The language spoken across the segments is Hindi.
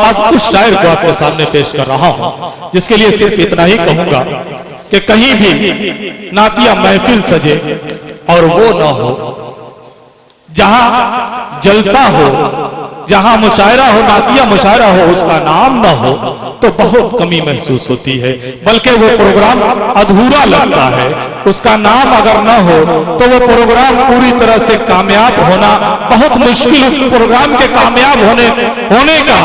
आज उस शायर को आपके सामने पेश कर रहा हूं, जिसके लिए सिर्फ इतना ही कहूंगा कि कहीं भी नातिया महफिल सजे और वो ना हो, जहां जलसा हो, जहां मुशायरा हो, नातिया मुशायरा हो, उसका नाम ना हो तो बहुत कमी महसूस होती है, बल्कि वो प्रोग्राम अधूरा लगता है। उसका नाम अगर ना हो तो वो प्रोग्राम पूरी तरह से कामयाब होना बहुत मुश्किल, उस प्रोग्राम के कामयाब होने का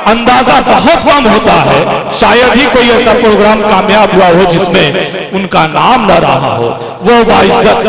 अंदाजा बहुत कम होता है। शायद ही कोई ऐसा प्रोग्राम कामयाब हुआ हो जिसमें उनका नाम न रहा हो। वो बाइज्जत,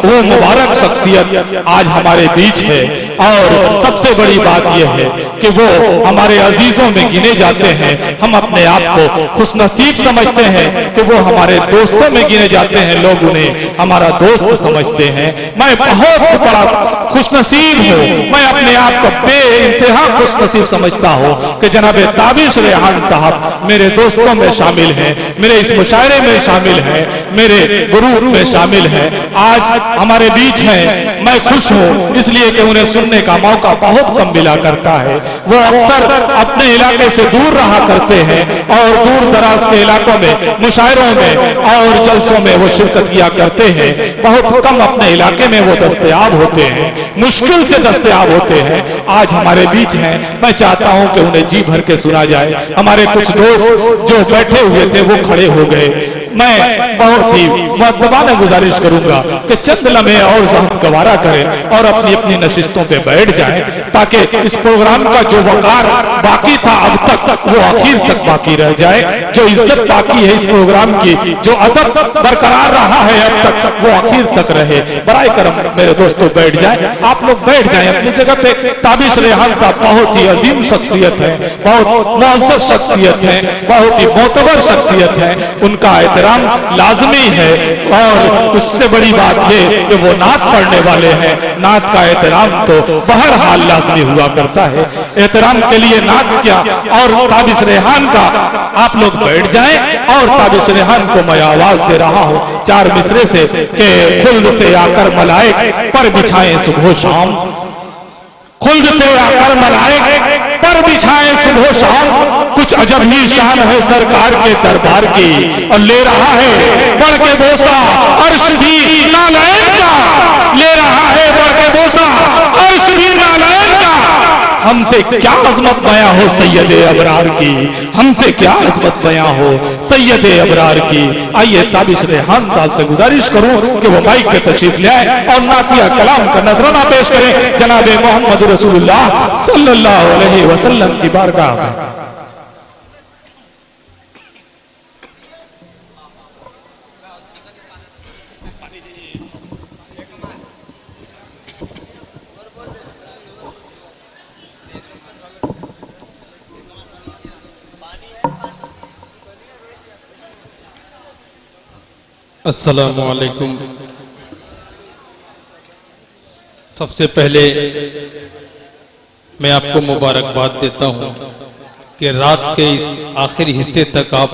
वो मुबारक शख्सियत आज हमारे बीच है, और सबसे बड़ी बात यह है कि वो हमारे अजीजों में गिने जाते हैं। हम अपने आप को खुशनसीब समझते हैं कि वो हमारे दोस्तों में गिने जाते हैं, लोग उन्हें हमारा दोस्त समझते हैं। मैं बहुत बड़ा खुशनसीब हूँ, मैं अपने आप को बेइंतहा खुशनसीब समझता हूँ कि जनाब ताबिश रेहान साहब मेरे दोस्तों में शामिल हैं, मेरे इस मुशायरे में शामिल हैं, मेरे ग्रुप में शामिल हैं, आज हमारे बीच हैं। मैं खुश हूँ इसलिए कि उन्हें सुनने का मौका बहुत कम मिला करता है। वो अक्सर अपने इलाके से दूर रहा करते हैं और दूर दराज के इलाकों में मुशायरों में और जलसों में वो शिरकत किया करते हैं। बहुत कम अपने इलाके में वो दस्तयाब होते हैं, मुश्किल से दस्तयाब होते हैं। आज हमारे बीच हैं, मैं चाहता हूं कि उन्हें जी भर के सुना जाए। हमारे कुछ दोस्त जो बैठे हुए थे वो खड़े हो गए। मैं बहुत ही मुअद्दबाना गुजारिश करूंगा कि चंद लम्हे और ज़हमत गवारा करें और अपनी अपनी नशिस्तों पे बैठ जाएं, ताकि इस प्रोग्राम का जो वकार बाकी था अब तक वो आखिर तक बाकी रह जाए। जो इज्जत बाकी है इस प्रोग्राम की, जो अदब बरकरार रहा है अब तक, वो आखिर तक रहे। बराए करम मेरे दोस्तों बैठ जाएं, आप लोग बैठ जाएं अपनी जगह पे। ताबिश रेहान साहब बहुत ही अजीम शख्सियत है, बहुत मुअज़्ज़ज़ शख्सियत है, बहुत ही मोतबर शख्सियत है। उनका एहतराम लाजमी है, और उससे बड़ी बात यह कि वो नात पढ़ने वाले हैं। नात का एहतराम तो बहरहाल लाजमी हुआ करता है। एहतराम के लिए नात क्या और ताबिश रेहान का, आप लोग बैठ जाएं। और ताबिश रेहान को मैं आवाज दे रहा हूं चार मिसरे से कि खुल्द से आकर मलाइक पर बिछाएं सुबह शाम, खुल्द से आकर मलाइक पर बिछाएं सुबह शाम। कुछ अजब ही शान है सरकार के दरबार की, और ले रहा है बढ़ के बोसा अर्श भी नालैन का, ले रहा है बढ़ के बोसा अर्श भी नालैन का। हमसे क्या अजमत बयां हो सैयदे अबरार की, हमसे क्या अजमत बयां हो सैयदे अबरार की। आइए ताबिश रेहान साहब से गुजारिश करूं कि वो माइक पे तशरीफ ले आए और नातिया कलाम का नजराना पेश करें जनाब मोहम्मद रसूलुल्लाह सल्लल्लाहु अलैहि वसल्लम की बारगाह में। अस्सलामु अलैकुम। सबसे पहले मैं आपको मुबारकबाद देता हूं कि रात के इस आखिरी हिस्से तक आप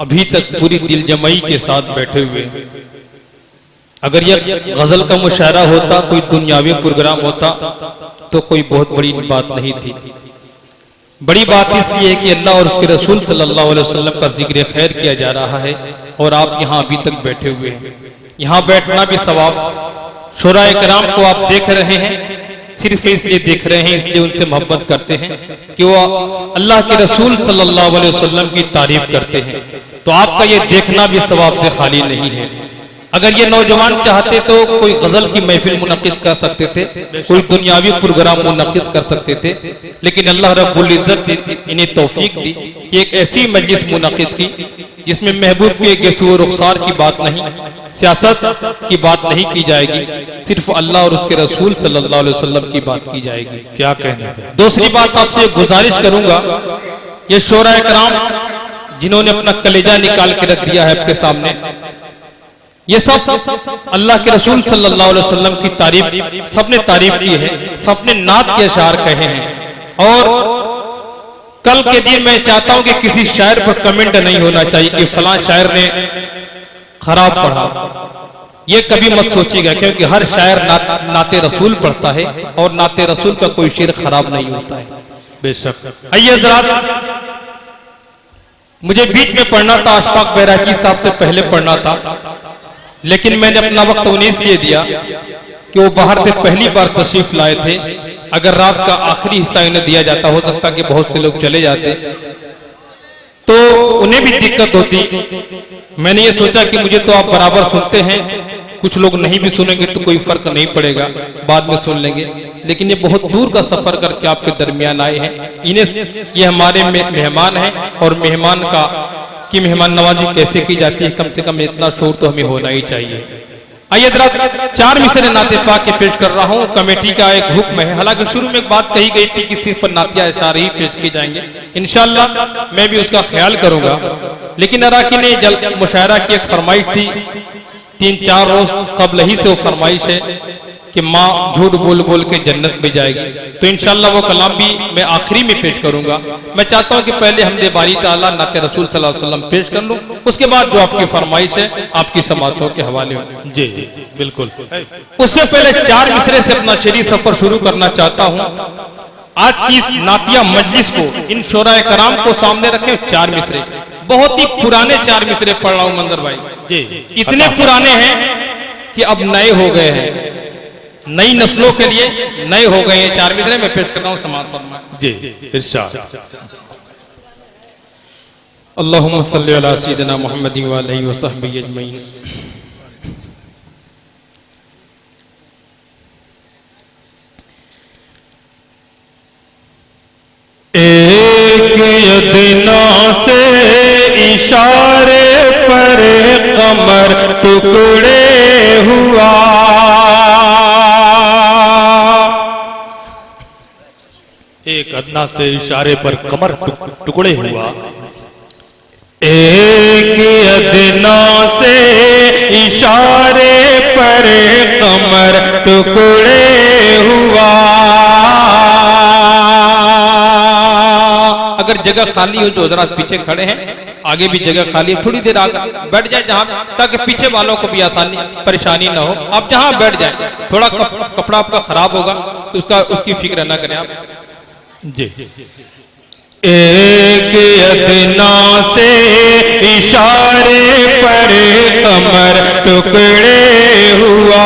अभी तक पूरी दिलजमाई के साथ बैठे हुए। अगर यह गजल का मुशायरा होता, कोई दुनियावी प्रोग्राम होता तो कोई बहुत बड़ी बात नहीं थी। बड़ी बात इसलिए है कि अल्लाह और उसके रसूल सल्लल्लाहु अलैहि वसल्लम का जिक्र खैर किया जा रहा है और आप यहाँ अभी तक बैठे हुए हैं। यहाँ बैठना भी सवाब। शुराए किराम को आप देख रहे हैं, सिर्फ इसलिए देख रहे हैं, इसलिए उनसे मोहब्बत करते हैं कि वो अल्लाह के रसूल सल्लल्लाहु अलैहि वसल्लम की तारीफ करते हैं। तो आपका ये देखना भी सवाब से खाली नहीं है। अगर ये नौजवान चाहते तो कोई गजल की महफिल मुनक्किद कर सकते थे, कोई दुनियावी प्रोग्राम मुनक्किद कर सकते थे, लेकिन अल्लाह रब्बुल इज्जत इन्हें तौफीक दी कि एक ऐसी मजलिस मुनक्किद की जिसमें महबूब के गेसू रुखसार की बात नहीं, सियासत की बात नहीं की जाएगी, सिर्फ अल्लाह और उसके रसूल सल्लल्लाहु अलैहि वसल्लम की बात की जाएगी। क्या कहना है? दूसरी बात आपसे गुजारिश करूंगा, ये शोराए किराम जिन्होंने अपना कलेजा निकाल के रख दिया है आपके सामने, ये सब अल्लाह के रसूल सल्लल्लाहु अलैहि वसल्लम की तारीफ सबने तारीफ की है, सबने नात के अशार कहे हैं। और कल के दिन मैं चाहता हूं कि किसी शायर पर कमेंट नहीं होना चाहिए कि फलां शायर ने खराब पढ़ा। ये कभी मत सोचिएगा, क्योंकि हर शायर नाते रसूल पढ़ता है और नाते रसूल का कोई शेर खराब नहीं होता है। बेशक। आइए हज़रात, मुझे बीच में पढ़ना था, अशफाक बैराची साहब से पहले पढ़ना था, लेकिन मैंने अपना वक्त उन्हें इसलिए दिया कि वो बाहर से पहली बार तशरीफ लाए थे। अगर रात का आखिरी हिस्सा इन्हें दिया जाता, हो सकता कि बहुत से लोग चले जाते तो उन्हें भी दिक्कत होती। मैंने ये सोचा कि मुझे तो आप बराबर सुनते हैं, कुछ लोग नहीं भी सुनेंगे तो कोई फर्क नहीं पड़ेगा, बाद में सुन लेंगे। लेकिन ये बहुत दूर का सफर करके आपके दरमियान आए हैं, ये हमारे मेहमान हैं, और मेहमान की मेहमान नवाजी कैसे की जाती है, कम से कम इतना शोर तो हमें होना ही चाहिए। आइए जरा 4 मिसरे नाते पाक के पेश कर रहा हूँ। कमेटी का एक हुक्म है, हालांकि शुरू में एक बात कही गई थी कि सिर्फ नातिया इशारे ही पेश किए जाएंगे, इंशाअल्लाह मैं भी उसका ख्याल करूंगा। लेकिन अराकीन ने मुशायरा की एक फरमाइश थी, 3-4 रोज कबल ही से वो फरमाइश है कि माँ झूठ बोल बोल के जन्नत में जाएगी, तो इंशाअल्लाह वो कलाम भी मैं आखिरी में पेश करूंगा। मैं चाहता हूं कि पहले हमदे बारी ताला नाते रसूल सल्लल्लाहु अलैहि वसल्लम पेश कर लूं, उसके बाद जो आपकी फरमाइश है आपकी समातों के हवाले में। जी बिल्कुल। उससे पहले 4 मिसरे से अपना शरीर सफर शुरू करना चाहता हूं। आज की इस नातिया मजलिस को, इन शोराए कराम को सामने रखे 4 मिसरे, बहुत ही पुराने 4 मिसरे पढ़ रहा हूं मंजर भाई जी। इतने पुराने हैं कि अब नए हो गए हैं, नई नस्लों के लिए नए हो गए हैं 4 मिसरे में पेश कर रहा हूं, समाअत फरमाएं। जी इरशाद। अल्लाहुम्मा सल्ली अला सय्यिदिना मुहम्मदिन व आलिहि व सहबिहि अजमईन। एक यदना से इशारे पर कमर टुकड़े हुआ, एक अदना से इशारे पर कमर टुकड़े हुआ, एक अदना से इशारे पर कमर टुकड़े हुआ। अगर जगह खाली हो जो हजरात पीछे खड़े हैं, आगे भी जगह खाली है, थोड़ी देर आकर बैठ जाए जहां, ताकि पीछे वालों को भी आसानी परेशानी ना हो। आप जहां बैठ जाए, थोड़ा कपड़ा आपका खराब होगा तो उसकी फिक्र ना करें आप। जी। एक अदना से इशारे पर कमर टुकड़े हुआ,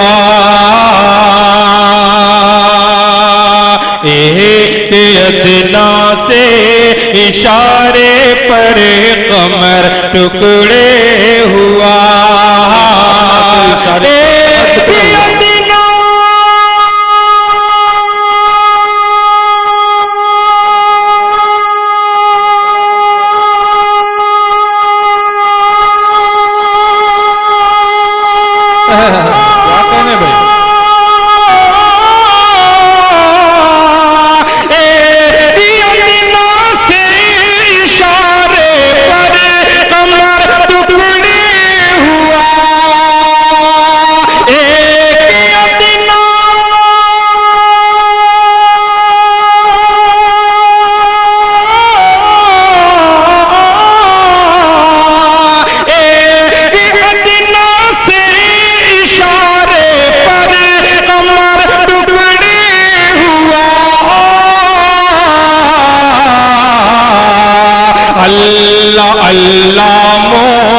एक अदना से इशारे पर कमर टुकड़े हुआ,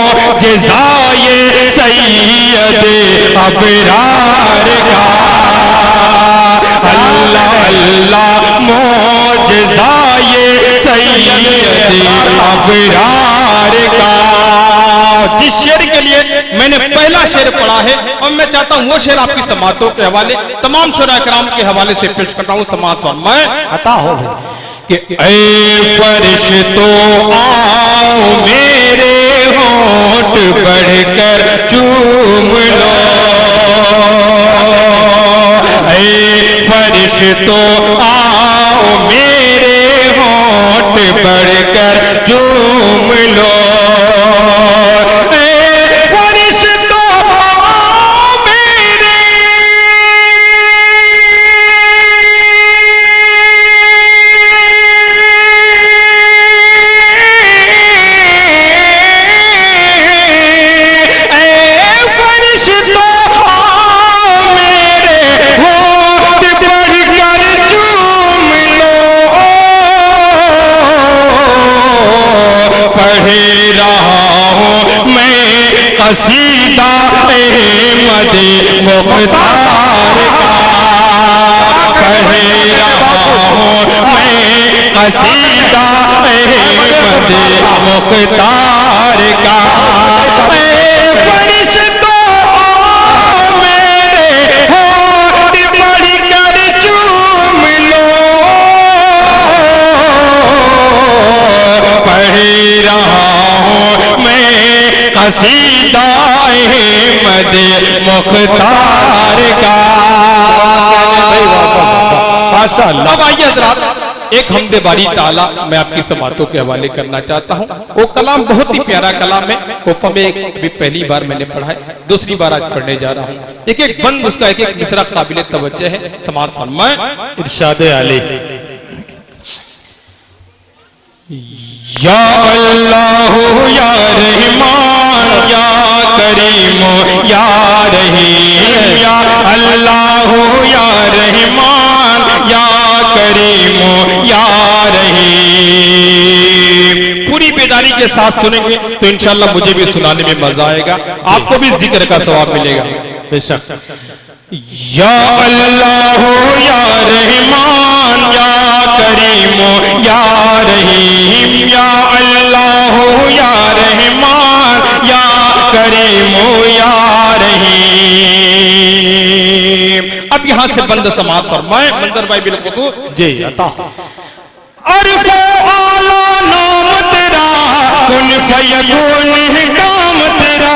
मोजज़ाए सैयद अबरार का, अल्लाह अल्लाह मोजज़ाए सैयद अबरार का। जिस शेर के लिए मैंने पहला शेर पढ़ा है, और मैं चाहता हूं वो शेर आपकी समातों के हवाले, तमाम शोरा कराम के हवाले से पेश करता हूं। समात फरमाएं। अता हो कि ऐ फरिश्तों आओ मेरे होंठ बढ़कर चूम लो, ऐ फरिश्तों आओ मेरे होंठ बढ़कर चूम लो, कसीदा अहमद मुख्तार का कह रहा हूँ मैं, कसीदा अहमद मुख्तार का। फरिश्तों मेरे होठ बढ़कर चूम लो, पढ़ रहा हूँ मैं कसीदा अहमद मुख्तार का। अब आइए हज़रात, एक हमदे बारी ताला मैं आपकी समातों के हवाले करना चाहता हूँ। वो कलाम बहुत ही प्यारा कलाम है, कोफा में अभी पहली बार मैंने पढ़ा है, दूसरी बार आज पढ़ने जा रहा हूँ। एक एक बंद उसका एक एक मिसरा काबिल तवज्जो है, समात फरमाएं। इरशाद आली। या अल्लाह या रहमान या करीम या रहीम, या अल्लाह या रहमान या करीम या रहीम। पूरी बेदारी के साथ सुनेंगे तो इंशाल्लाह मुझे भी सुनाने में मजा आएगा, आपको भी जिक्र का सवाब मिलेगा बेशक। या अल्लाह या रहमान या करीम या रहीम, या अल्लाह या रहमान या करीम या रहीम। अब यहां से बंद समात फरमाए मंदर भाई बिल्कुल जी अता। अरफो आला नाम तेरा, कुन फयकून है काम तेरा।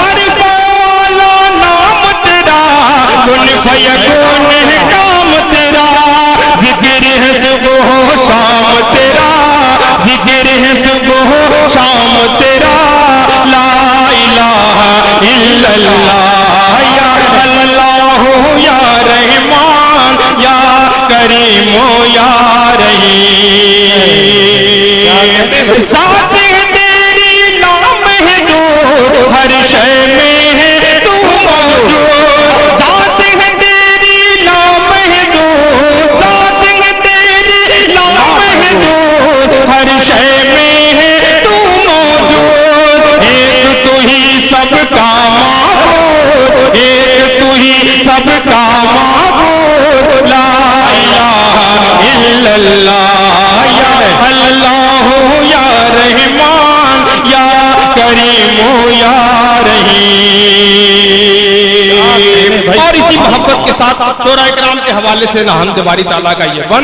अरफो आला नाम तेरा, कुन फयकून है काम तेरा। जिक्र है सुबह शाम तेरा, जिक्र है सुबह शाम तेरा। ला इलाहा इल्लल्लाह या अल्लाह या रहमान या करीम या रहीम। साथ तेरी नाम है दो, हर शय में है तू मौजूद। साथ है तेरी नाम है दो, साथ है तेरी नाम है दो, हर शय में है तू मौजूद। एक तू ही सबका माबूद, एक तू ही सबका माबूद। ला इलाहा इल्लल्लाह या अल्लाह या रहमान या करीम या रहीम। और इसी मोहब्बत के साथ शोरा इकराम के हवाले से हमद बारी ताला का ये बन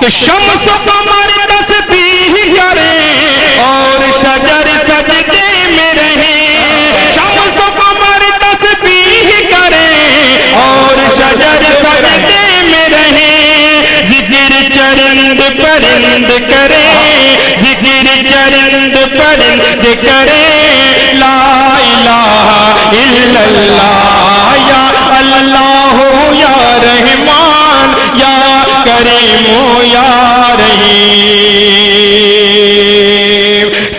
कि शम्स कमर तस्बीह करे और शजर सजदे में रहे। शम्स कमर तस्बीह करे और शजर सजदे में रहे। जिक्र चरिंद परिंद करे, जिक्र चरिंद परिंद करे। ला इलाहा इल्लल्लाह या अल्लाह या रहमान या करीम या रहीम।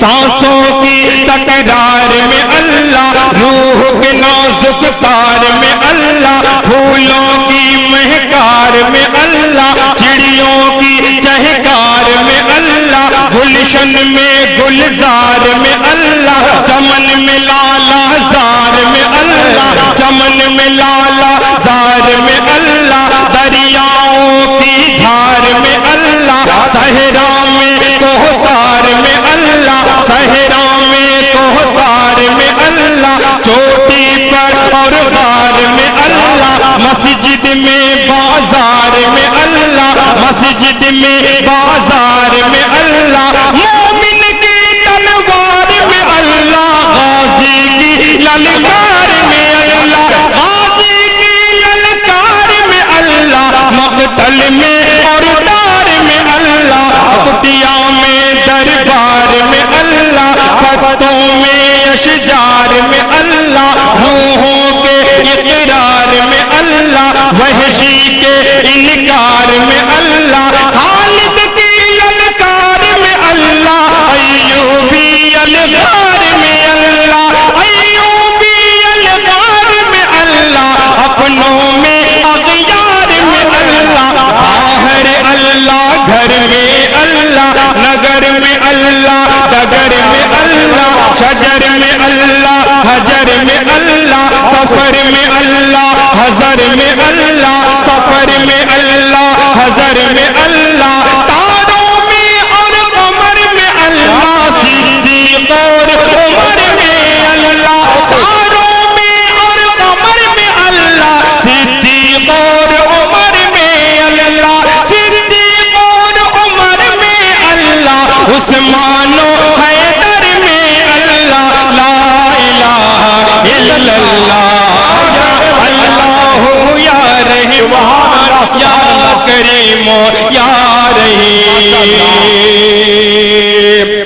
सांसों की तकरार में अल्लाह, रूह के नाजुक तार में अल्लाह, फूलों की महकार में अल्लाह, चिड़ियों की चहकार में अल्लाह, गुलशन में गुलजार में अल्लाह, चमन में लाला जार में अल्लाह, चमन में लाला जार में अल्लाह, दरियाओं की धार में अल्लाह, सहरा में कोहसार में अल्लाह, सहरा में कोहसार में अल्लाह, चोटी पर और गार में अल्लाह, मस्जिद में बाजार में अल्लाह, मस्जिद में बाजार में अल्लाह, मोमिन की तलवार में अल्लाह, गाजी की ललकार में अल्लाह, गाजी की ललकार में अल्लाह। हजर में अल्लाह, सफर में अल्लाह, हजर में अल्लाह, तारों में और कमर में अल्लाह, सिद्दीक और उमर में अल्लाह, तारों में और कमर में अल्लाह, सिद्दीक और उमर में अल्लाह, सिद्दीक और उमर में अल्लाह, उस्मानो हैदर में अल्लाह, ला इलाहा इल्लल्लाह, अल्लाहु या रहमान या करीमो या रहीम।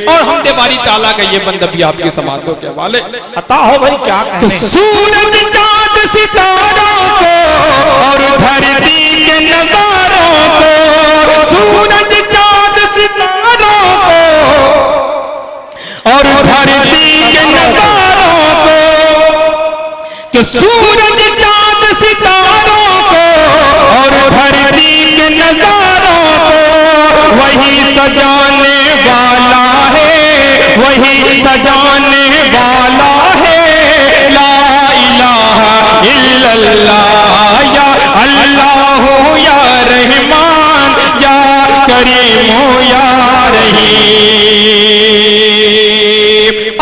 और हमदे बारी ताला का ये बंद भी आपकी समातों के हवाले अता हो भाई क्या कहने। सूरज चांद सितारों को और धरती के नजारों को, सूरज चांद सितारों को और धरती के नजारों को, कि सूरज चांद सितारों को और धरती के नजारों को वही सजाने वाला है, वही सजाने वाला है, ला इलाहा इल्लल्लाह, या अल्लाहु या रहमान या करीमो या रहीम।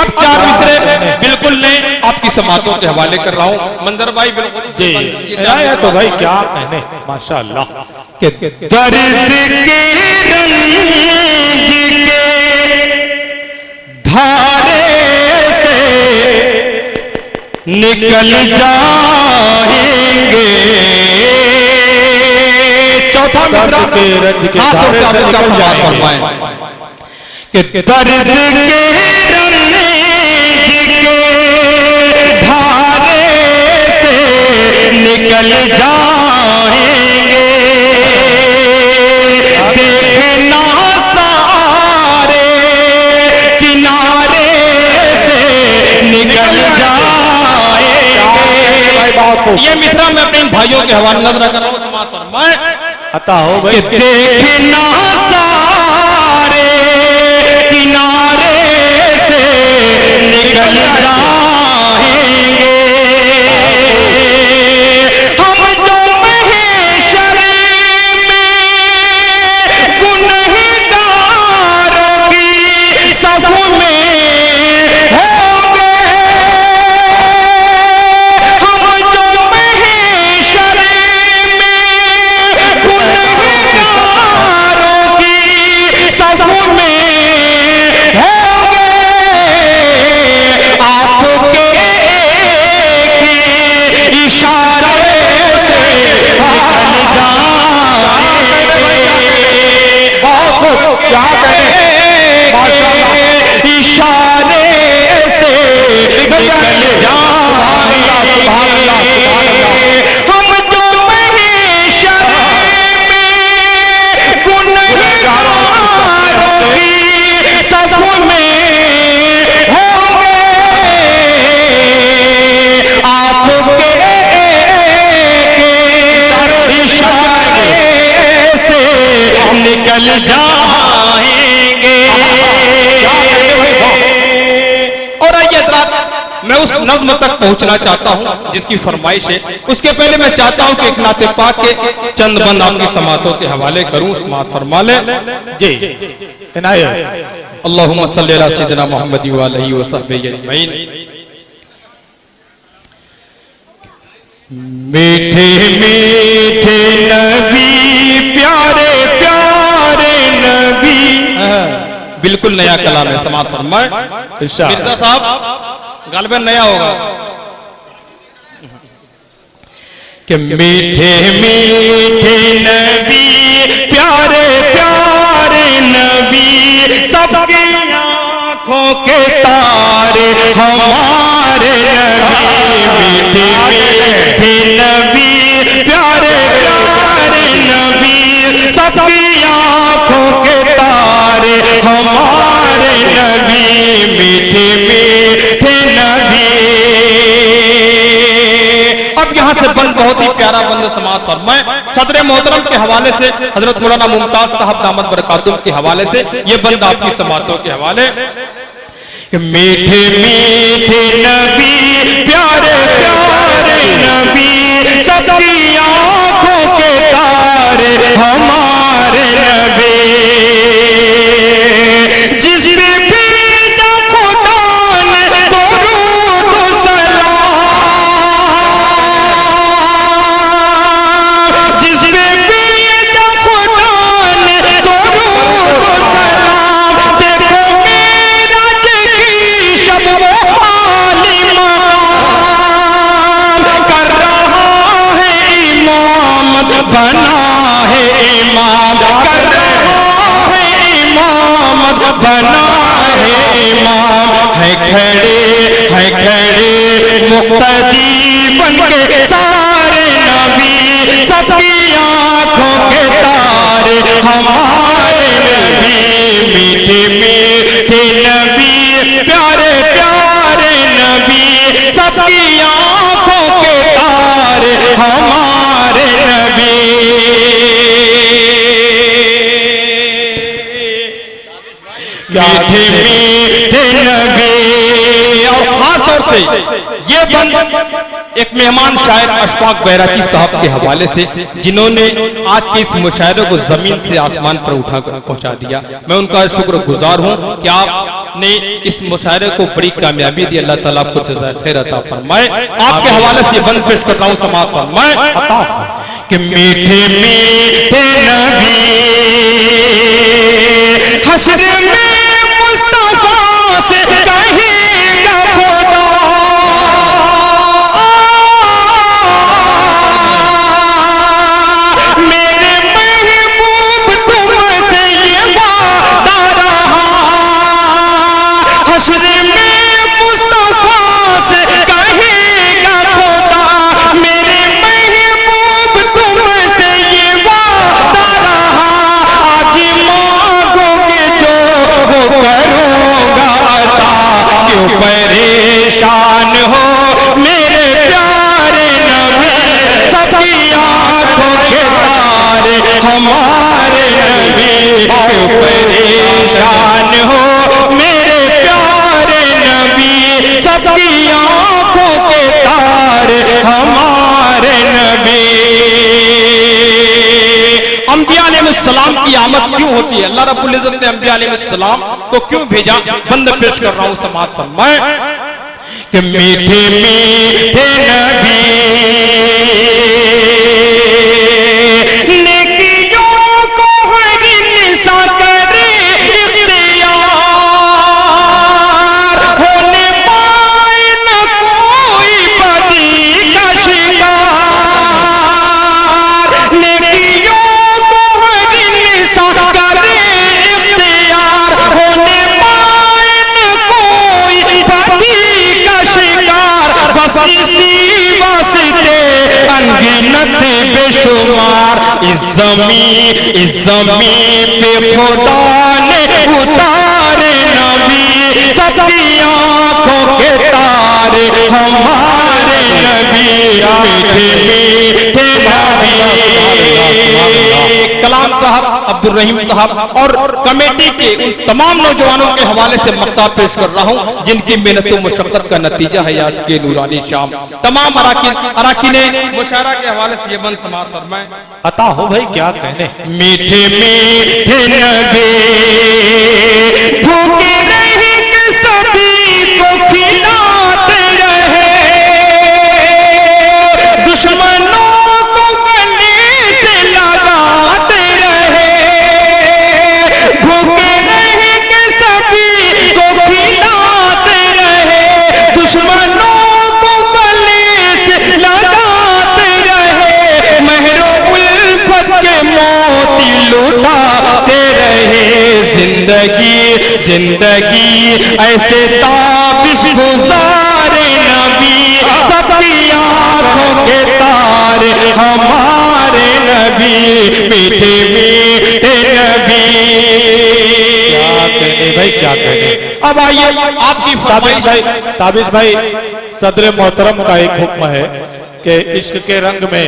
अब चार मिसरे बिल्कुल नए आपकी समातों के हवाले कर रहा हूं। मंदर भाई बिल्कुल जी है तो भाई क्या कहने, माशाअल्लाह। के दर्द के रंज के धारे से निकल जाएंगे, चौथा दर्द के रंज के धारे से निकल जाएंगे, कि दर्द के रंज के धारे से निकल जाएंगे, देखना सारे किनारे से निकल जाएंगे। ये मित्रा मैं अपने भाइयों के हवाले नजर कर रहा हूं, समात फरमाए अता हो भाई। देखना सारे किनारे से निकल जाएंगे, हम जो महशर में गुनहगारों की सफ में होंगे, हम जो महशर में गुनहगारों की सफ में होंगे, आपके इशारे से निकल जाएंगे, क्या कहें, इशारे से निकल जाएंगे, हम तो महशर में गुनहगारों की सफ में होंगे, आपके इशारे से निकल जाएंगे। और आइए हज़रात, मैं उस नज्म तक पहुंचना चाहता हूं जिसकी फरमाइश है। उसके पहले मैं चाहता हूं कि एक नाते पाक के चंद बंद आपकी समातों के हवाले करूं। समात फरमा ले जी इनायत। अल्लाहुम्मा सल्ली अला सय्यिदिना मुहम्मद व आलिहि व सहबिहि अजमईन। मीठे मीठे नबी, प्यारे प्यारे नबी। बिल्कुल नया कलाम है, समात फरमाए। मिर्जा साहब गालिबन नया होगा कि मीठे मीठे नबी, प्यारे प्यारे नबी, सबकी आंखों के तारे हमारे नबी, मीठे मीठे नबी, प्यारे प्यारे नबी, सबकी आंखों के तारे हमारे नबी, मीठे मीठे नबी। अब यहाँ से बंद बहुत ही प्यारा बंद समात फरमाए। सदर मोहतरम के हवाले से हजरत मौलाना मुमताज साहब दामद बरकातुम के हवाले से ये बंद आपकी समातों के हवाले। मीठे मीठे नबी, प्यारे प्यारे नबी, सबकी आंखों के तारे हमारे नबी, जिस पे भेजा खुदा ने दुरूद सलाम, जिस पे भेजा खुदा ने दुरूद सलाम, देखो मेराज की शब वो आली मकाम, कर रहा है इमामत बना है इमाम, कर रहा है इमामत बना है इमाम, है खड़े मुक्तदी बन के सारे नबी, सबकी आंखों के तारे हमारे नबी, मीठे मीठे नबी, प्यारे प्यारे नबी, सबकी आंखों के तारे हमारे नबी। मीठे मीठे नबी। और खास तौर से ये बंद एक मेहमान शायर अशफाक बैराची साहब के हवाले से, जिन्होंने आज के इस मुशायरे को जमीन से आसमान पर उठाकर पहुंचा दिया। मैं उनका शुक्रगुजार हूं कि आपने इस मुशायरे को बड़ी कामयाबी दी। अल्लाह ताला आपको जज़ाए खैर अता फरमाए। आपके हवाले से बंद पेश कर रहा हूं, समाअत फरमाए कि मीठे मीठे नबी हश्र में मुस्तफा से कहेगा खुदा, मेरे महबूब तुमसे ये वादा रहा, हश्र में मुस्तफा से कहेगा खुदा, मेरे महबूब तुमसे ये वादा रहा, आज मांगोगे जो वो करूंगा अता, क्यों परेशान हो मेरे प्यारे नबी, सबकी आंखों के तारे हमारे नबी, क्यों परेशान हो मेरे प्यारे नबी, सबकी आंखों के तारे हमारे नबी। अंबिया अलैहिस्सलाम की आमद क्यों होती है? अल्लाह रब्बुल इज्जत ने अंबिया अलैहिस्सलाम को क्यों भेजा? बंद पेश कर रहा हूं, समाअत फरमाए कि मीठे मीठे नबी नेकियों को हर इंसान करे इख्तियार, होने पाए न कोई बदी का शिकार, नेकियों को हर इंसान करे इख्तियार, होने पाए न कोई बदी का शिकार, बस इसी वास्ते अनगिनत बेशुमार इस ज़मीन पे खुदा ने उतारे नबी, सबकी आंखों के तारे हमारे नबी, मीठे मीठे नबी। कलाम साहब, अब्दुल रहीम साहब और कमेटी के उन तमाम नौजवानों के हवाले से मक्ता पेश कर रहा हूं, जिनकी मेहनत व मशक्कत का नतीजा है आज के नूरानी शाम। तमाम अराकीन मुशायरा के हवाले से ये बंद समाअत फरमाएं। अता हो भाई, क्या कहने। मीठे मीठे नबी भूखे रहे के सभी को खिलाते रहे, दुश्मनों को गले से लगाते रहे, भूखे रहे के सभी को खिलाते रहे, दुश्मनों को गले से लगाते रहे, महरो उल्फत के मोती लुटाते रहे, जिंदगी ऐसे ताबिश गुजारे नबी, सबकी आंखों के तारे हमारे नबी, मीठे मीठे नबी। क्या कहने भाई, क्या कहने। अब आइए आपकी ताबिश भाई, सदर मोहतरम का एक हुक्म है कि इश्क के रंग में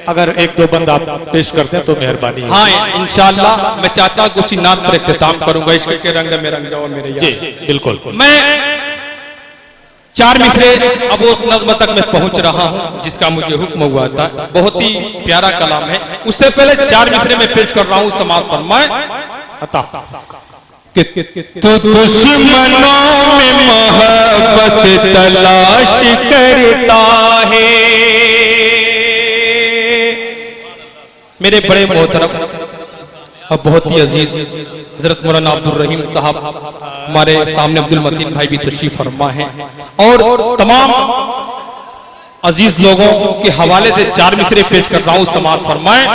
अगर एक दो बंद आप पेश करते हैं तो मेहरबानी है। हाँ, इंशाअल्लाह मैं चाहता हूँ कुछ नात पर इख्तिताम करूंगा। इश्क के रंग में रंग जाओ मेरे यार। जी बिल्कुल। मैं चार मिसरे अब उस नज़्म तक मैं पहुंच रहा हूं जिसका मुझे हुक्म हुआ था। बहुत ही प्यारा कलाम है। उससे पहले चार मिसरे में पेश कर रहा हूं, समाप्त फरमाए। तो दुश्मनों में मोहब्बत तलाश करता है। मेरे बड़े मोहतरम अब बहुत ही अजीज हजरत मौलाना अब्दुल रहीम साहब हमारे सामने अब्दुल मतीन भाई भी तशरीफ फरमा हैं और तमाम अजीज लोगों के हवाले से चार मिसरे पेश कर रहा हूं, समाप्त फरमाएं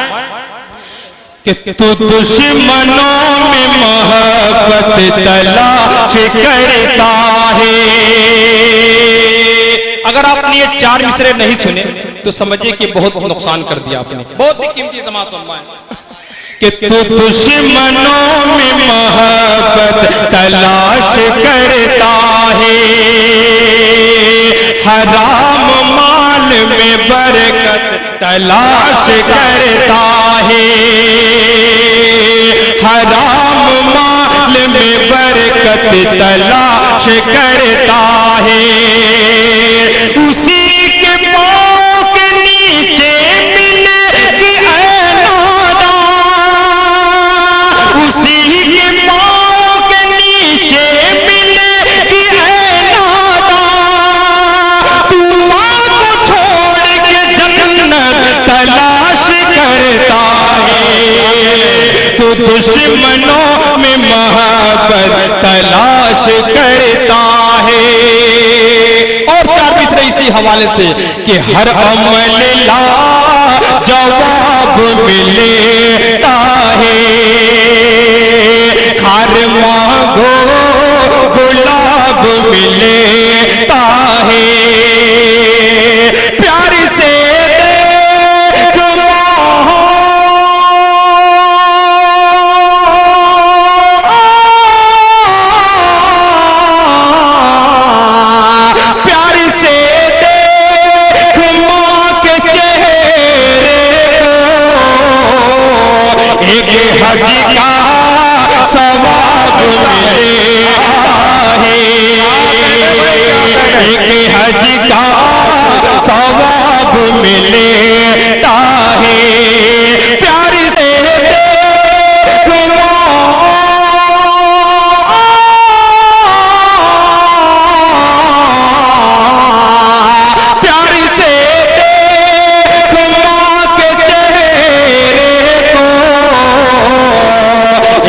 कि तो दुश्मनों में मोहब्बत तलाश करता है। अगर आपने ये चार मिसरे नहीं सुने तो समझिए कि बहुत नुकसान कर दिया आपने। बहुत ही कीमती समाअत फरमाएं कि तो दुश्मनों में मोहब्बत तलाश करता है। हराम माल में बरकत तलाश करता है। हराम माल में बरकत तलाश करता है। उसी के पाँव के नीचे मिलेगी ऐनादा। उसी के पाँव के नीचे मिलेगी ऐनादा। तू माँ को छोड़ के जन्नत तलाश करता है। तो दुश्मनों में मोहब्बत तलाश करता है। और चार मिसरे इसी हवाले से कि हर अमल ला जवाब मिलेता है। खार मांगो गुलाब मिलेता है। प्यार से देख प्यार से देख माँ के चेहरे को। एक हज का सवाब मिलेता है। एक हज का सवाब मिलेता है। प्यार से देख प्यार से देख माँ के चेहरे को।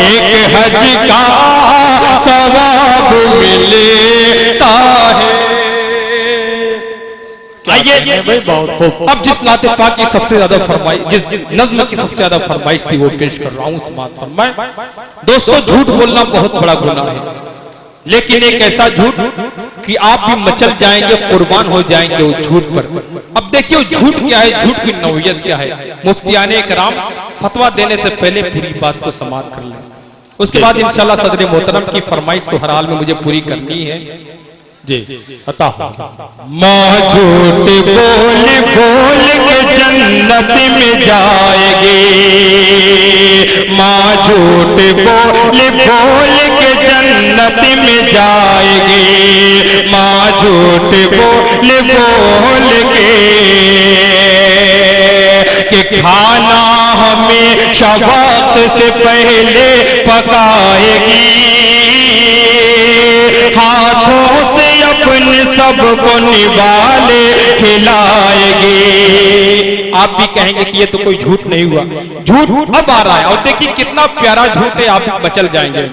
एक हज का सवाब मिलेता है। आइए भाई बहुत खूब। अब जिस नाते पाक की सबसे ज्यादा फरमाइश, जिस नज्म की सबसे ज्यादा फरमाइश थी वो पेश कर रहा हूं, समाअत फरमाएं। दोस्तों, झूठ बोलना बहुत बड़ा गुनाह है, लेकिन एक ऐसा झूठ कि आप भी मचल जाएंगे, कुर्बान हो जाएंगे उस झूठ पर। अब देखिए झूठ क्या है, झूठ की नौयत क्या है। मुफ्तियाने कराम फतवा देने से पहले पूरी बात को समाप्त कर लें, उसके बाद इंशाल्लाह सदर मोहतरम की फरमाइश तो हर हाल में मुझे पूरी करनी है जी। अता माँ झूठ बोल बोल के जन्नत में जाएगी। माँ झूठ बोल बोल के जन्नत में जाएगी। माँ झूठ बोल बोल के खाना हमेशा वक्त से पहले पकाएगी। हाथों से अपने सबको निवाले खिलाएगी। आप भी कहेंगे कि ये तो कोई झूठ नहीं हुआ। झूठ अब आ रहा है, और देखिए कितना प्यारा झूठ है, आप बचल जाएंगे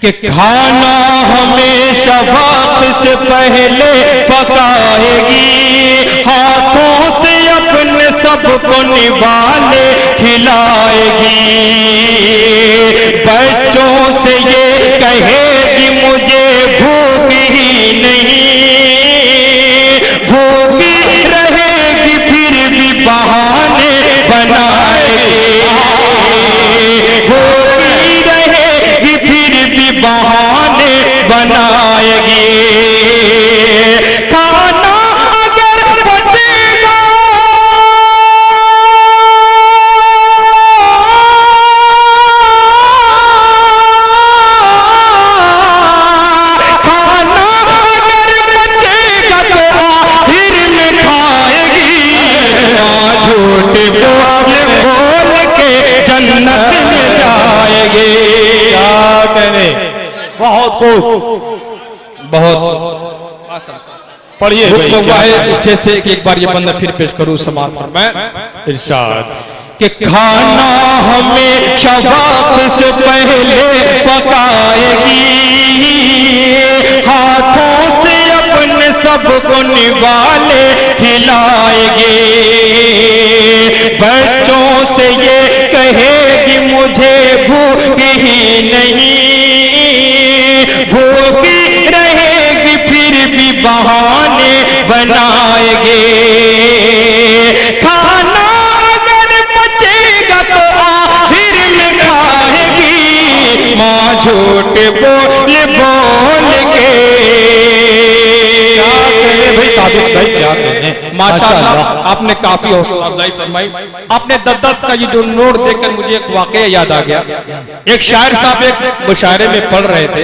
कि खाना हमेशा वक्त से पहले पकाएगी। हाथों से अपने सबको निवाले खिलाएगी। बच्चों से ये कहेगी मुझे भूख ही नहीं। भूखी रहेगी फिर भी बहाने बनाएगी। भूखी रहेगी फिर भी बहाने बनाएगी। खाना अगर बचेगा खाना अगर बहुत खूब, बहुत पढ़िए भाई, क्या है? स्टेज से एक बार ये बंदा फिर पेश करूं समाप्त मैं इरशाद कि खाना हमेशा वक्त से पहले पकाएगी, हाथों से अपने सबको निवाले खिलाएगी, बच्चों से ये कहेगी मुझे भूख ही नहीं, भूखी रहेगी फिर भी बहाने बनाएगी, खाना अगर बचेगा तो आखिर में खाएगी, माँ झूठ बोल बोल के। भाई ताबिश भाई क्या कहने, माशाअल्लाह आपने काफी हौसला अफजाई फरमाई। आपने 10-10 का ये जो नोट देखकर मुझे एक वाकया याद आ गया। एक शायर साहब एक मुशायरे में पढ़ रहे थे,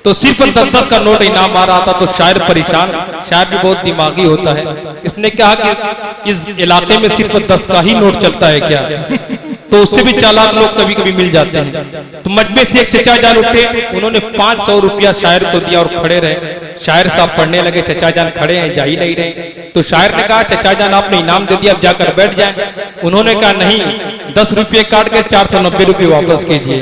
तो सिर्फ 10-10 का नोट इनाम आ रहा था, तो शायर परेशान, शायर भी बहुत दिमागी होता है, इसने कहा कि इस इलाके में सिर्फ 10 का ही नोट चलता है क्या, तो उससे भी चालाक लोग कभी कभी मिल जाते हैं। तो मजमे से एक चचा जान उठे, उन्होंने 500 रुपया शायर को दिया और खड़े रहे। शायर साहब पढ़ने लगे, चचा जान खड़े हैं, जा ही नहीं रहे। तो शायर ने कहा चचा जान आपने इनाम दे दिया, अब जाकर बैठ जाएं। उन्होंने कहा नहीं, 10 रुपये काट के 490 रुपये वापस कीजिए।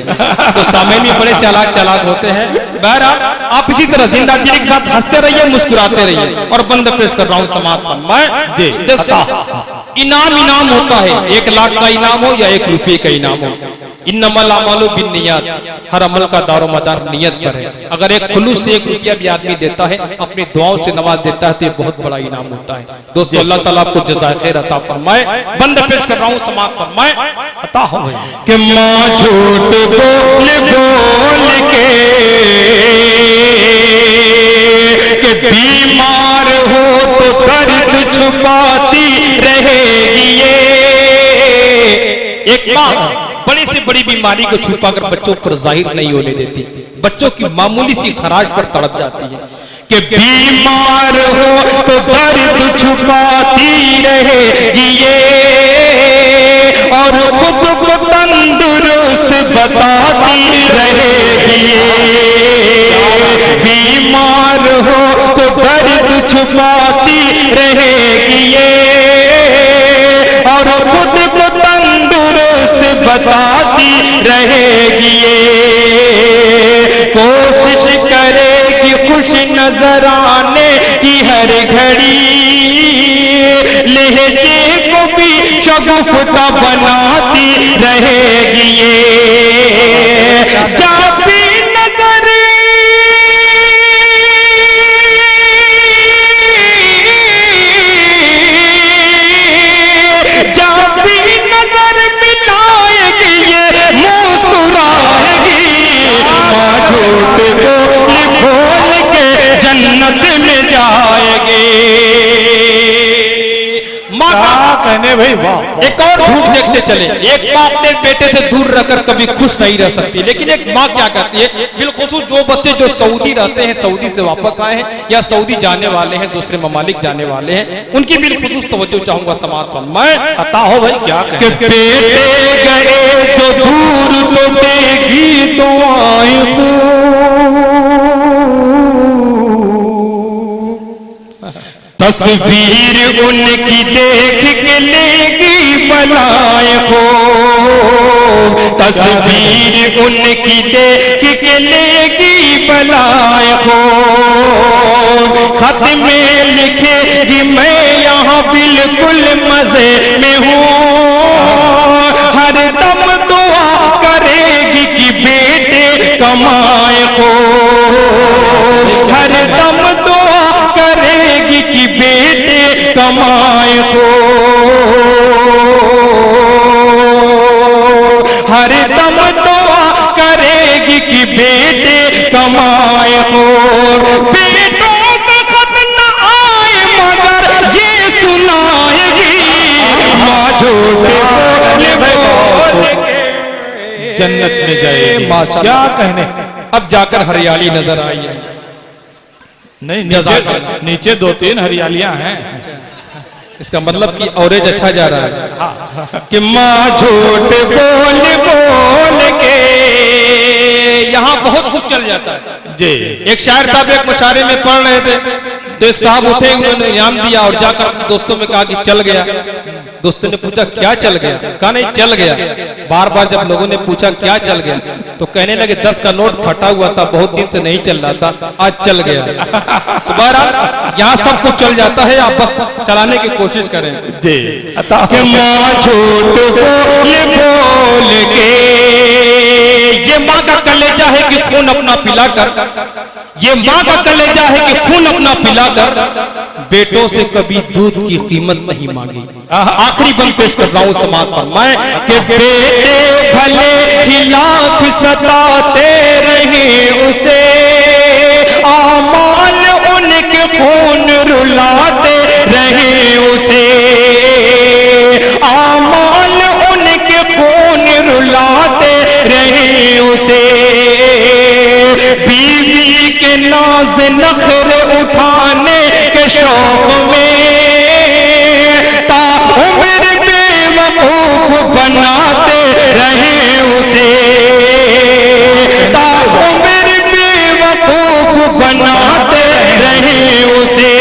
तो सामने भी बड़े चालाक चालाक होते हैं। बहरहाल आप इसी तरह जिंदगी के साथ हंसते रहिए, मुस्कुराते रहिए। और बंद पेश कर रहा हूँ समाप्त मैं जी, इनाम इनाम होता है, 1 लाख का इनाम हो या 1 रुपये का इनाम हो। इन्नमल अमालु बिन्नियात, हर अमल का दारो मदार नियत पर है। अगर एक खुलूस से 1 रुपया भी आदमी देता है, अपनी दुआओं से नवाज देता है, तो ये बहुत बड़ा इनाम होता है। दोस्तों अल्लाह ताला आपको जज़ाए खैर अता फरमाए। बंद पेश कर रहा हूँ समाप्त फरमाए अता हो कि माँ झूठ बोल बोल के बीमार हो तो दर्द छुपाती रहेगी ये। एक माँ बड़ी से बड़ी बीमारी को छुपाकर बच्चों पर जाहिर नहीं होने देती, बच्चों की मामूली सी खराश पर तड़प जाती है कि बीमार हो तो दर्द छुपाती रहेगी ये, और खुद को तंदुरुस्त बताती रहेगी ये। बीमार हो तो दर्द छुपाती रहेगी ये, और खुद को तंदुरुस्त बताती रहेगी ये। कोशिश करेगी खुश नजर आने की हर घड़ी, लहजे को भी शगुफ्ता बनाती रहेगी ये। जहाँ भी नजर मिलाएगी ये, मुस्कुराएगी, माँ झूठ बोल बोल के जन्नत में जाएगी। माँ का कहने भाई, वाह। एक और झूठ देखते चले। एक माँ अपने बेटे से दूर रहकर कभी खुश नहीं रह सकती, लेकिन एक माँ क्या कहती है, बिलखुसूस जो बच्चे जो सऊदी रहते हैं, सऊदी से वापस आए हैं या सऊदी जाने वाले हैं, दूसरे ममालिक जाने वाले हैं, उनकी बिलखुसूस तवज्जो चाहूंगा समाप्त मैं अता हो भाई, क्या कि बेटे गए तो दूर तो देगी दुआएं तस्वीर उनकी देख के लेगी बलाए हो, तस्वीर उनकी देख के लेगी बलाए हो। खत में लिखेगी मैं यहाँ बिल्कुल मजे में हूँ, हर दम दुआ करेगी कि बेटे कमाए हो, हर दम दुआ करेगी कि बेटे कमाए हो, हर दम दुआ करेगी कि बेटे कमाए हो। बेटों का खत न आए मगर ये सुनाएगी, माँ झूठ बोल के जन्नत में जाएगी। क्या कहने, अब जाकर हरियाली नजर आई है। नहीं, नीचे 2-3 हरियालियां हैं। इसका मतलब कि औरेज अच्छा जा रहा है कि माँ झूठ बोल बोल के यहाँ बहुत कुछ चल जाता है जी। एक शायर साहब एक मुशायरे में पढ़ रहे थे, तो एक साहब उठे, उन्होंने इनाम दिया और जाकर अपने दोस्तों में कहा कि चल गया। दोस्तों ने पूछा क्या चल गया? कहा नहीं चल गया। बार बार जब लोगों ने पूछा क्या चल गया, तो कहने लगे 10 का नोट फटा हुआ था, बहुत दिन से नहीं चल रहा था, आज चल गया। तो बहरहाल यहाँ सब कुछ चल जाता है, आप बस चलाने की कोशिश करें जी। कि माँ झूठ बोल के, ये माँ का कलेजा है कि खून अपना पिलाकर, ये माँ का कलेजा है कि खून अपना पिलाकर बेटों से कभी दूध की कीमत नहीं मांगी। आखिरी बंद पेश कर रहा हूं समाज पर मैं कि बेटे भले ही लाख सताते रहे उसे, आमाल उनके खून रुलाते रहे उसे, आमाल उनके खून रुलाते रहे उसे, बीवी के नाज नखरे उठाने के शौक में ताउम्र बेवकूफ बनाते रहे उसे, ताउम्र बेवकूफ बनाते रहे उसे।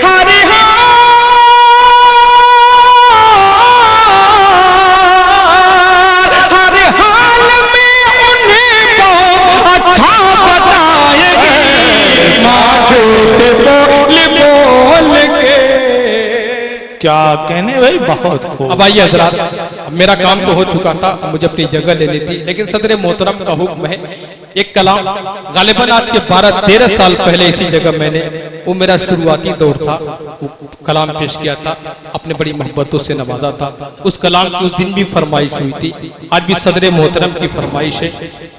हर हाल में उन्हें को अच्छा बताएंगे, माँ झूठ बोल के। क्या कहने भाई, बहुत खूब। अब आइए हजरात, मेरा काम तो हो चुका था, मुझे अपनी जगह लेनी थी, लेकिन सदर मोहतरम का हुक्म है एक कलाम गालिबन आज के 12-13 साल पहले इसी जगह मैंने, वो मेरा शुरुआती दौर था, वो कलाम पेश किया था, अपने बड़ी मोहब्बतों से नवाजा था। उस कलाम की उस दिन भी फरमाइश हुई थी, आज भी सदर मोहतरम की फरमाइश है।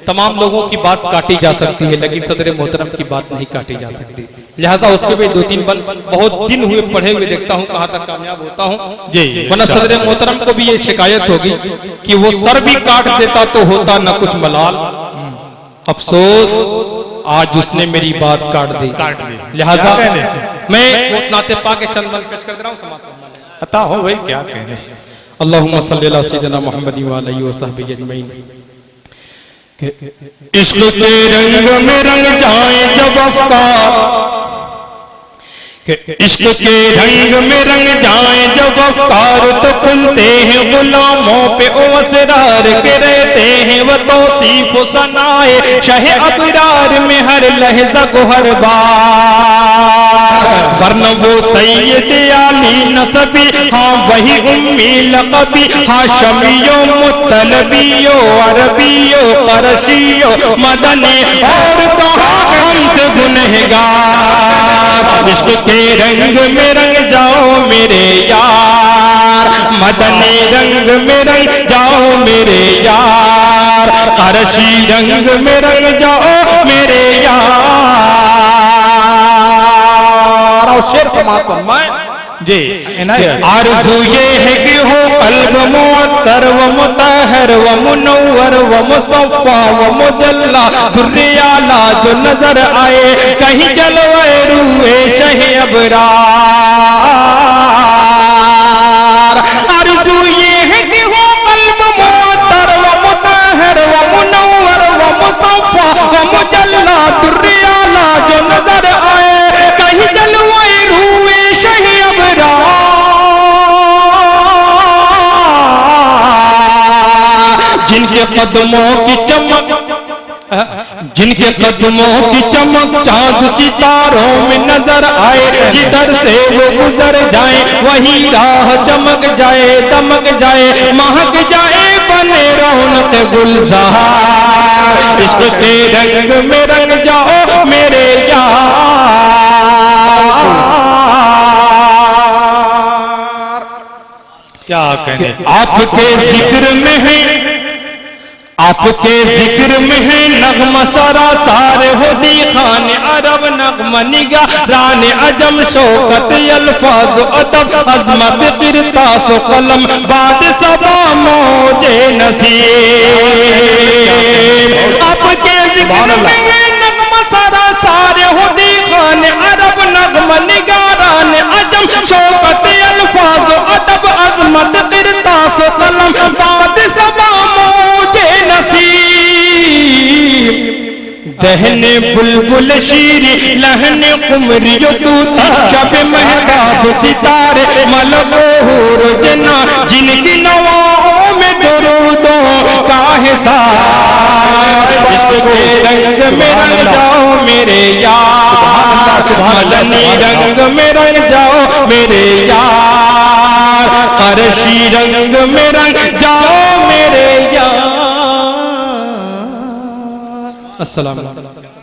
तमाम लोगों की बात काटी जा सकती है, लेकिन सदर मोहतरम की बात नहीं काटी जा सकती, लिहाजा उसके भी 2-3 बल बहुत दिन हुए पढ़े हुए देखता हूँ कहाँ तक कामयाब होता हूँ जी। वरना सदर मोहतरम को भी ये शिकायत होगी कि वो सर भी काट देता तो होता न कुछ मलाल, अफसोस आज उसने मेरी बात काट दी। लिहाजा मैं नाते पाके चंद बल पेश कर दे रहा हूँ समाज। अता हो भाई, क्या कहने। अल्लाहुम्मा सल्ली अला सय्यिदिना मुहम्मद व अलैहि व सहबिहि अजमईन। इश्क के रंग में रंग जाए जब अफ़कार, इश्क के रंग में रंग जाए जब अफ़कार, तो खुलते हैं गुलामों पे ओ असरार के रहते हैं वो तौसीफ सनाए शाह अबरार में हर लहजा को हर बार, वरना वो सैयद आली नसबी, हाँ वही उम्मी लक़बी, हाशमियो मुत्तलबियो अरबियो क़रशियो मदनी और कहा हमसे गुनहगार। इश्क के रंग में रंग जाओ मेरे यार, मदनी रंग में रंग जाओ मेरे यार, क़रशी रंग में रंग जाओ मेरे यार। और शेर समाप्त मैं जी। आरज़ू ये है कि हो कल्ब मुअत्तर व मुतहर व मुनव्वर व मुसफ़्फ़ा व मुजल्ला दुर्रे आला जो नजर आए कहीं जलवाए रूए शहे अबरार। आरज़ू ये है कि हो कल्ब मुअत्तर व मुतहर व मुनव्वर व मुसफ़्फ़ा व मुजल्ला दुर्रे आला जो नजर आए कहीं जलवाए रूए शहे अबरार। जिनके कदमों की चमक, जिनके कदमों की चमक चांद सितारों में नजर आए, जिधर से वो गुजर जाए वही राह चमक जाए, दमक जाए, महक जाए, बने रौनक गुलजार। इश्क के रंग में रंग जाओ मेरे यार। क्या कहने। आपके जिक्र में है, आपके जिक्र में है नगमा सारा सारे हो दी खान अरब नगमा निगारान अजम शौकत अल्फाज अदब अजमत किरतास कलम बाद सबा मौजे नसीब। आपके जिक्र में है नगमा सारा सारे हो दी खान अरब नगमा निगारान अजम शौकत अल्फाज अदब अजमत किरतास कलम बाद सबा मौजे नसीब। दहने बुलबुल शीरी लहने कुमरियो तूता शब महताब सितारे मलबूर जना जिनकी नवाओं में दुरूदों का हिसाब इसके रंग में रंग जाओ मेरे यार मदनी रंग में रंग जाओ मेरे यार अरशी रंग में रंग जाओ मेरे यार। अस्सलाम वालेकुम।